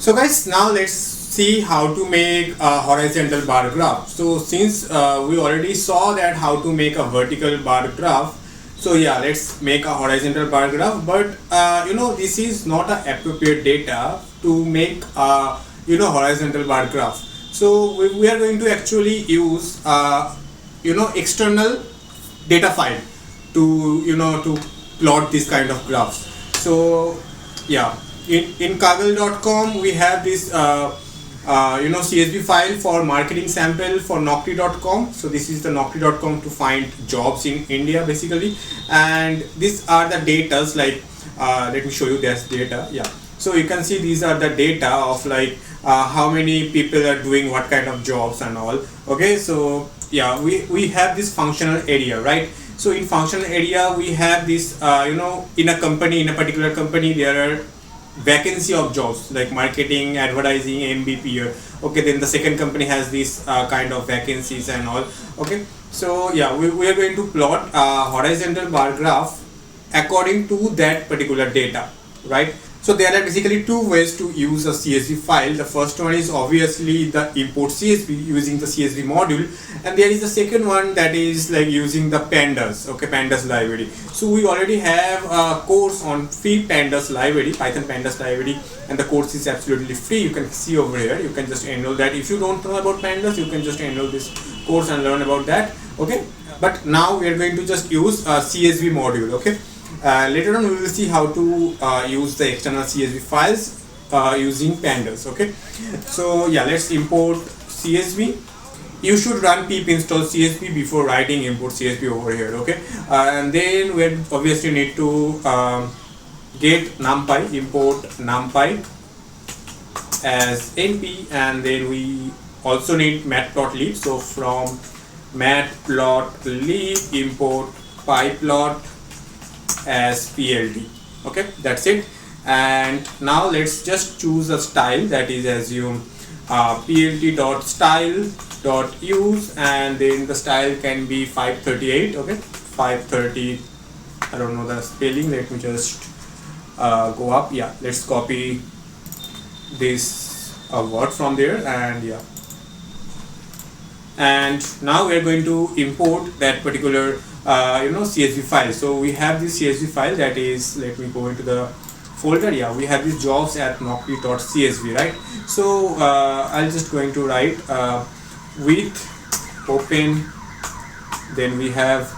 So guys, now let's see how to make a horizontal bar graph. So since we already saw that how to make a vertical bar graph, so yeah, let's make a horizontal bar graph. But this is not a appropriate data to make a horizontal bar graph. So we are going to actually use external data file to to plot this kind of graphs. So yeah, in kaggle.com we have this CSV file for marketing sample for naukri.com. So this is the naukri.com to find jobs in India basically, and these are the datas like let me show you this data. Yeah, so you can see these are the data of like how many people are doing what kind of jobs and all. Okay, so yeah, we have this functional area, right? So in functional area we have this in a company, in a particular company there are vacancy of jobs like marketing, advertising, MBP. Okay, then the second company has this kind of vacancies and all. Okay, so yeah, we are going to plot a horizontal bar graph according to that particular data, right? So there are basically two ways to use a CSV file. The first one is obviously the import CSV using the CSV module, and there is the second one that is like using the pandas, okay, pandas library. So we already have a course on free pandas library, Python pandas library, and the course is absolutely free. You can see over here, you can just enroll that. If you don't know about pandas, you can just enroll this course and learn about that. Okay, but now we are going to just use a CSV module. Okay, later on we will see how to use the external CSV files using pandas. Okay, so yeah, let's import CSV. You should run pip install CSV before writing import CSV over here. Okay, and then we obviously need to get numpy, import numpy as np, and then we also need matplotlib. So from matplotlib import pyplot as plt. Okay, that's it. And now let's just choose a style, that is assume plt.style.use, and then the style can be 538. Okay, 530, I don't know the spelling, let me just go up. Yeah, let's copy this word from there, and yeah, and now we're going to import that particular CSV file. So we have this CSV file, that is, let me go into the folder. Yeah, we have these jobs at naukri.csv, right? So I'll just going to write with open, then we have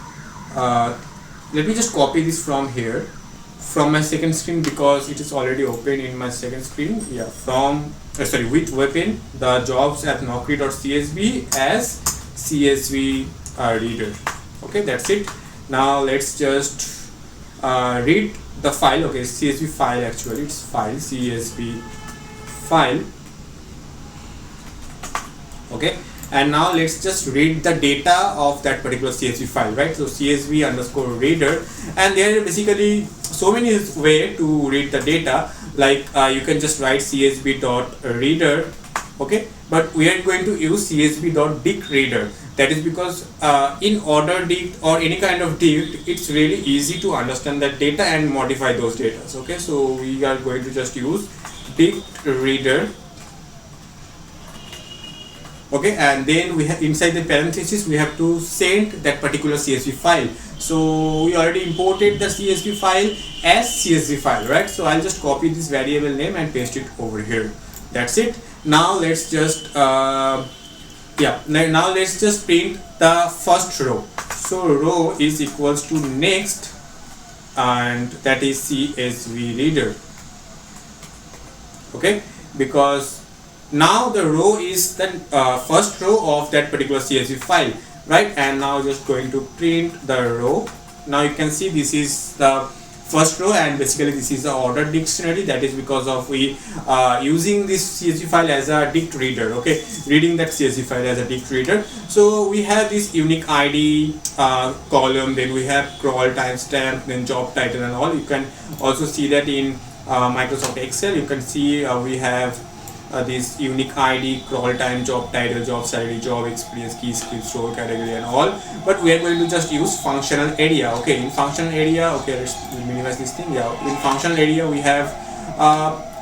let me just copy this from here, from my second screen, because it is already open in my second screen. Yeah, from with weapon the jobs at naukri.csv as CSV reader. Okay, that's it. Now let's just read the file. Okay, CSV file, actually it's file, CSV file. Okay, and now let's just read the data of that particular CSV file, right? So CSV underscore reader, and there are basically so many way to read the data, like you can just write csv.reader. Okay, but we are going to use csv.dictReader. That is because in order dict or any kind of dict, it's really easy to understand that data and modify those data. Okay, so we are going to just use dictReader. Okay, and then we have inside the parenthesis we have to send that particular CSV file. So we already imported the CSV file as CSV file, right? So I'll just copy this variable name and paste it over here. That's it. Now let's just now let's just print the first row. So row is equals to next, and that is CSV reader. Okay, because now the row is the first row of that particular CSV file, right? And now just going to print the row. Now you can see this is the first row, and basically this is the ordered dictionary. That is because of we using this CSV file as a dict reader. Okay, reading that CSV file as a dict reader. So we have this unique ID column, then we have crawl, timestamp, then job title and all. You can also see that in Microsoft Excel. You can see we have this unique ID, crawl time, job title, job salary, job experience, key skills, role category and all. But we are going to just use functional area. Okay, in functional area, okay, let's minimize this thing. Yeah, in functional area we have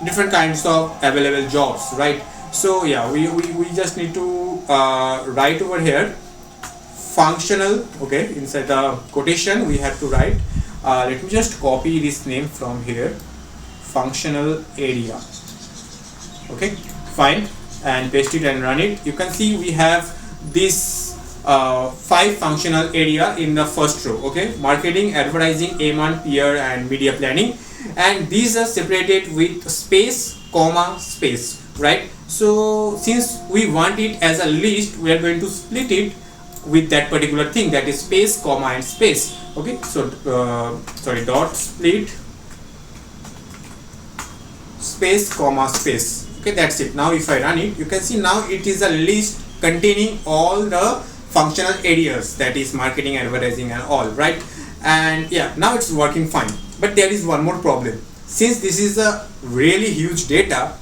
different kinds of available jobs, right? So yeah, we just need to write over here functional, okay, inside the quotation we have to write, let me just copy this name from here, functional area, okay, fine, and paste it and run it. You can see we have this 5 functional area in the first row, okay, marketing, advertising, M1, PR and media planning, and these are separated with space, comma, space, right? So since we want it as a list, we are going to split it with that particular thing, that is space, comma and space, okay. So sorry, dot split space, comma, space, okay, that's it. Now if I run it, you can see now it is a list containing all the functional areas, that is marketing, advertising and all, right? And yeah, now it's working fine. But there is one more problem. Since this is a really huge data,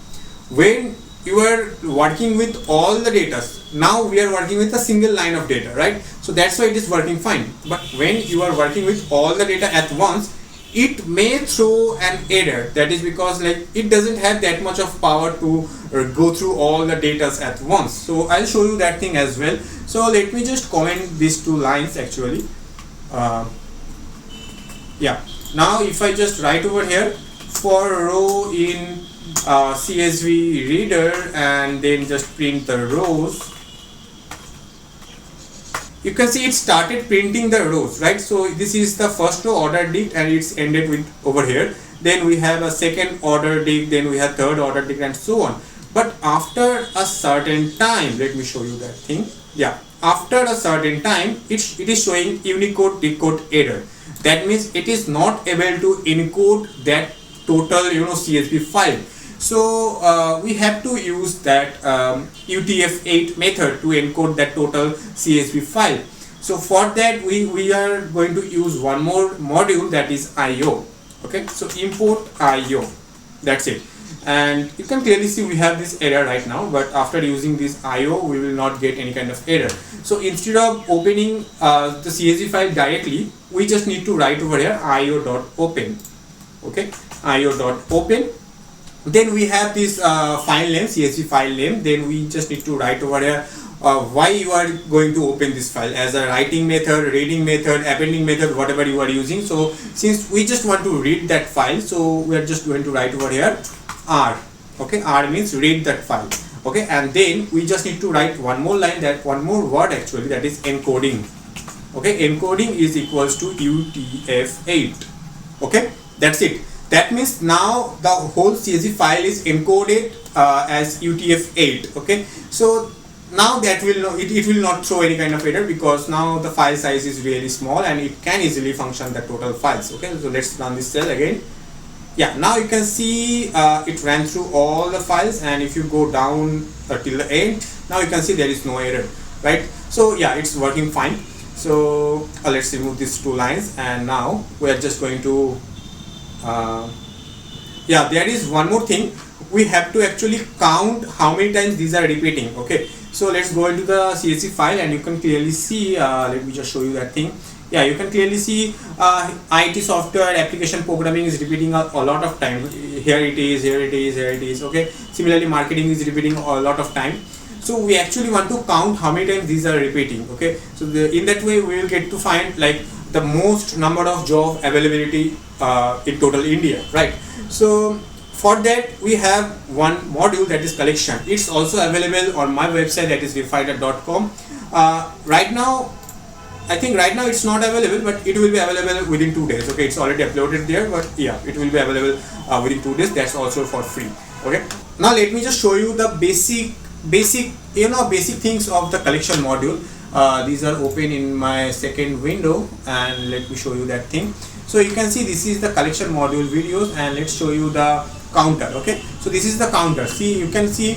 when you are working with all the data, now we are working with a single line of data, right? So that's why it is working fine. But when you are working with all the data at once, it may throw an error. That is because like it doesn't have that much of power to go through all the data at once. So I'll show you that thing as well. So let me just comment these 2 lines actually. Yeah, now if I just write over here for row in CSV reader and then just print the rows, you can see it started printing the rows, right? So this is the first row order dict and it's ended with over here. Then we have a second order dict, then we have third order dict and so on. But after a certain time, let me show you that thing. Yeah, after a certain time, it is showing Unicode decode error. That means it is not able to encode that total, CSV file. So we have to use that UTF-8 method to encode that total CSV file. So for that we are going to use one more module, that is IO. Okay, so import IO, that's it. And you can clearly see we have this error right now, but after using this IO we will not get any kind of error. So instead of opening the CSV file directly, we just need to write over here io.open. okay, io.open. Then we have this file name, CSV file name. Then we just need to write over here why you are going to open this file, as a writing method, reading method, appending method, whatever you are using. So since we just want to read that file, so we are just going to write over here R. Okay, R means read that file. Okay, and then we just need to write one more line, that one more word actually, that is encoding. Okay, encoding is equals to UTF-8. Okay, that's it. That means now the whole CSV file is encoded as UTF-8. Okay, so now that it will not throw any kind of error, because now the file size is really small and it can easily function the total files. Okay, so let's run this cell again. Yeah, now you can see it ran through all the files, and if you go down till the end, now you can see there is no error, right? So yeah, it's working fine. So let's remove these 2 lines, and now we are just going to yeah, there is one more thing. We have to actually count how many times these are repeating. Okay, so let's go into the CSV file, and you can clearly see, let me just show you that thing. Yeah, you can clearly see IT software application programming is repeating a lot of time. Here it is, here it is, here it is. Okay, similarly marketing is repeating a lot of time. So we actually want to count how many times these are repeating. Okay, so in that way we will get to find like the most number of job availability in total India, right? So for that we have one module, that is collection. It's also available on my website, that is refider.com. Right now, I think right now it's not available, but it will be available within 2 days. Okay, it's already uploaded there, but yeah, it will be available within 2 days. That's also for free. Okay, now let me just show you the basic things of the collection module. These are open in my second window, and let me show you that thing. So you can see this is the collection module videos, and let's show you the counter. Okay, so this is the counter. See, you can see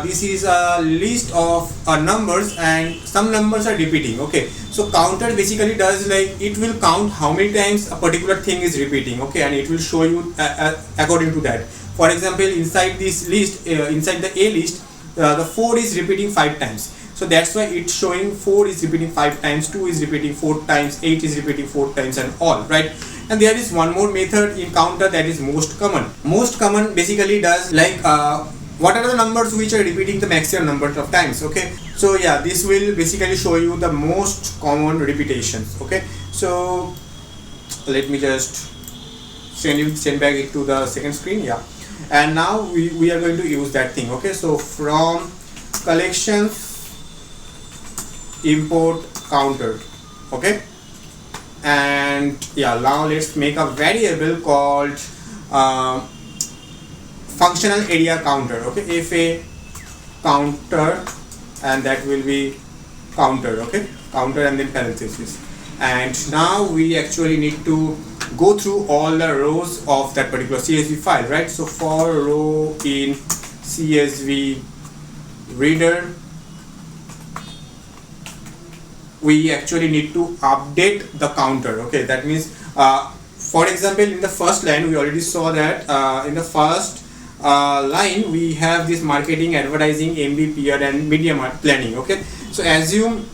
this is a list of numbers, and some numbers are repeating. Okay, so counter basically does like it will count how many times a particular thing is repeating. Okay, and it will show you according to that. For example, inside this list, inside the A list, the 4 is repeating 5 times. So that's why it's showing 4 is repeating 5 times, 2 is repeating 4 times, 8 is repeating 4 times, and all, right? And there is one more method in counter, that is most common. Most common basically does like what are the numbers which are repeating the maximum number of times. Okay, so yeah, this will basically show you the most common repetitions. Okay, so let me just send back it to the second screen. Yeah, and now we are going to use that thing. Okay, so from collections import counter. Okay, and yeah, now let's make a variable called functional area counter. Okay, fa counter, and that will be counter. Okay, counter and then parenthesis. And now we actually need to go through all the rows of that particular CSV file, right? So for row in CSV reader, we actually need to update the counter. Okay, that means for example, in the first line we already saw that in the first line we have this marketing, advertising, MB, PR and media planning. Okay, so assume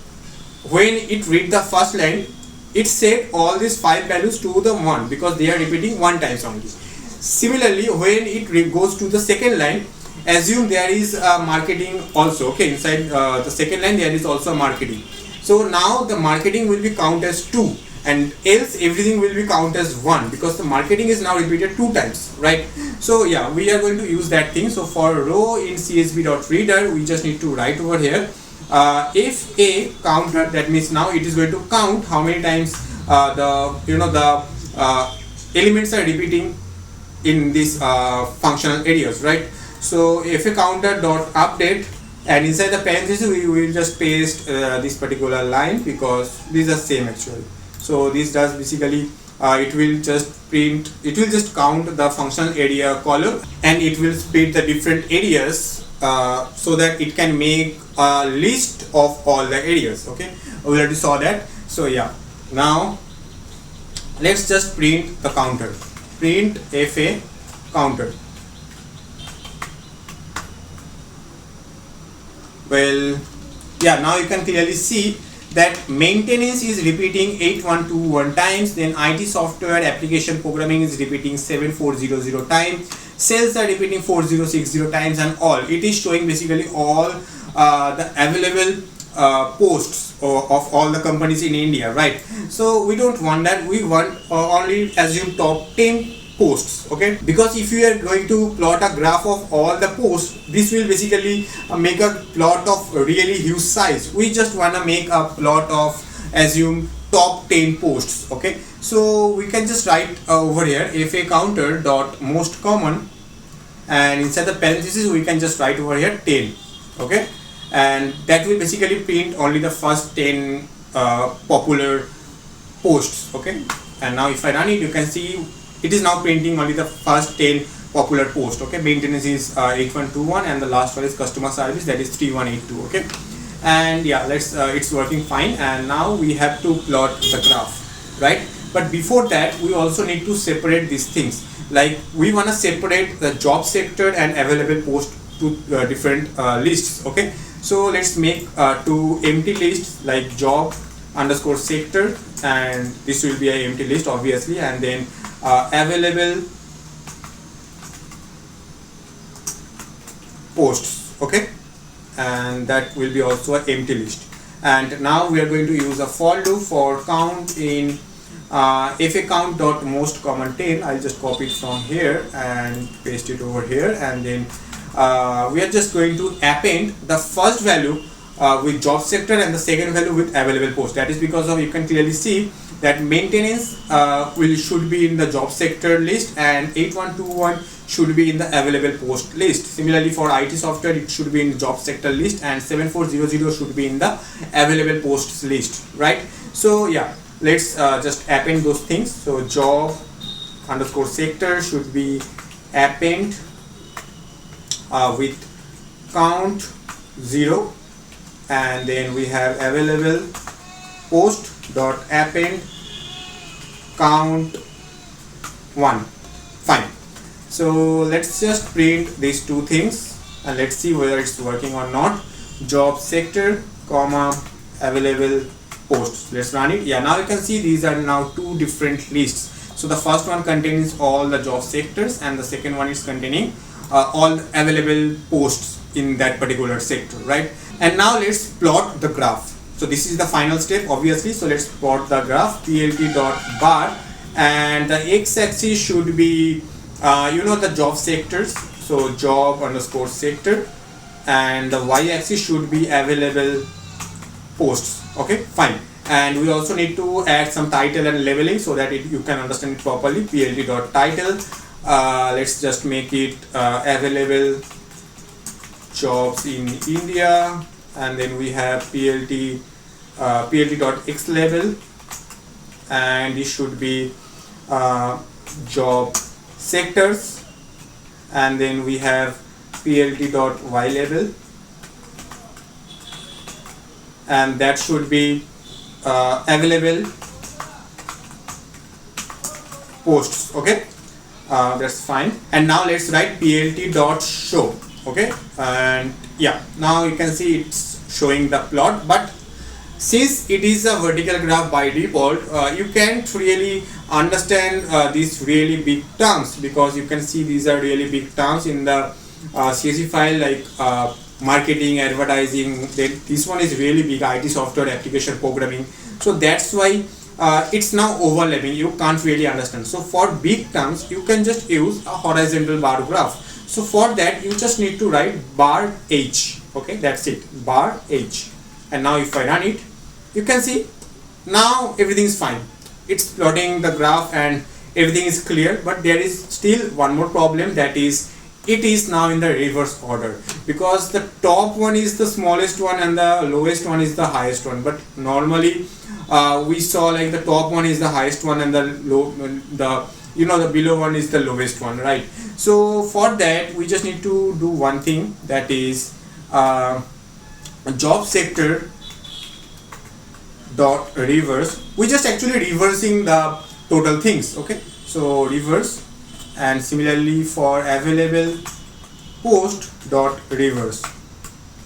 when it read the first line, it set all these 5 values to the 1 because they are repeating 1 times only. Similarly, when it goes to the second line, assume there is a marketing also. Okay, inside the second line there is also a marketing. So now the marketing will be count as 2, and else everything will be count as 1 because the marketing is now repeated 2 times, right? So yeah, we are going to use that thing. So for row in csv.reader, we just need to write over here if a counter, that means now it is going to count how many times the elements are repeating in these functional areas, right? So if a counter dot update, and inside the parentheses we will just paste this particular line because these are same actually. So this does basically it will just print, it will just count the functional area column, and it will split the different areas so that it can make a list of all the areas. Okay, we already saw that. So yeah, now let's just print the counter. Print fa counter. Well, yeah, now you can clearly see that maintenance is repeating 8121 times, then IT software application programming is repeating 7400 times, sales are repeating 4060 times, and all. It is showing basically all the available posts of all the companies in India, right? So we don't want that. We want only assume top 10 posts. Okay, because if you are going to plot a graph of all the posts, this will basically make a plot of really huge size. We just want to make a plot of assume top 10 posts. Okay, so we can just write over here fa counter dot most common, and inside the parentheses we can just write over here 10. Okay, and that will basically print only the first 10 popular posts. Okay, and now if I run it, you can see it is now printing only the first 10 popular posts. Okay, maintenance is 8121 and the last one is customer service, that is 3182. Okay, and yeah, let's it's working fine. And now we have to plot the graph, right? But before that, we also need to separate these things. Like we want to separate the job sector and available post to different lists. Okay, so let's make two empty lists like job underscore sector, and this will be an empty list obviously, and then available posts. Okay, and that will be also an empty list. And now we are going to use a for loop for count in fa count dot most common 10. I'll just copy it from here and paste it over here, and then we are just going to append the first value with job sector and the second value with available post. That is because of, you can clearly see that maintenance should be in the job sector list and 8121 should be in the available post list. Similarly for IT software, it should be in the job sector list and 7400 should be in the available posts list, right? So yeah, let's just append those things. So job underscore sector should be append with count 0, and then we have available post dot append count 1. Fine. So let's just print these two things and let's see whether it's working or not. Job sector comma available posts. Let's run it. Yeah, now you can see these are now two different lists. So So the first one contains all the job sectors, and the second one is containing all available posts in that particular sector, right? And now let's plot the graph. So this is the final step, obviously. So let's plot the graph, plt.bar, and the x-axis should be the job sectors, so job underscore sector, and the y-axis should be available posts. Okay, fine. And we also need to add some title and labeling so that you can understand it properly. plt.title, let's just make it available jobs in India, and then we have plt.xlabel, and this should be job sectors, and then we have plt.ylabel, and that should be available posts. Okay, that's fine. And now let's write plt.show. Okay, and yeah, now you can see it's showing the plot, but since it is a vertical graph by default, you can't really understand these really big terms, because you can see these are really big terms in the CSV file, like marketing, advertising. This one is really big, IT software application programming. So that's why it's now overlapping. You can't really understand. So for big terms, you can just use a horizontal bar graph. So for that, you just need to write bar h. Okay, that's it, bar h. And now if I run it, you can see now everything is fine. It's plotting the graph and everything is clear, but there is still one more problem, that is it is now in the reverse order, because the top one is the smallest one and the lowest one is the highest one. But normally we saw like the top one is the highest one and the below one is the lowest one, right? So for that we just need to do one thing, that is job sector dot reverse. We just actually reversing the total things. Okay, so reverse, and similarly for available post dot reverse.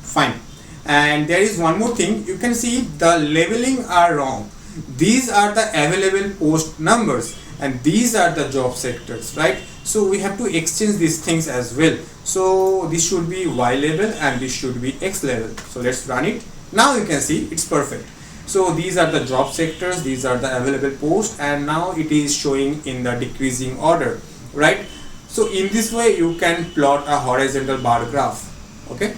Fine. And there is one more thing, you can see the labeling are wrong. These are the available post numbers and these are the job sectors, right? So we have to exchange these things as well. So this should be Y label and this should be X label. So let's run it. Now you can see it's perfect. So these are the job sectors, these are the available posts, and now it is showing in the decreasing order, right? So in this way you can plot a horizontal bar graph. Okay.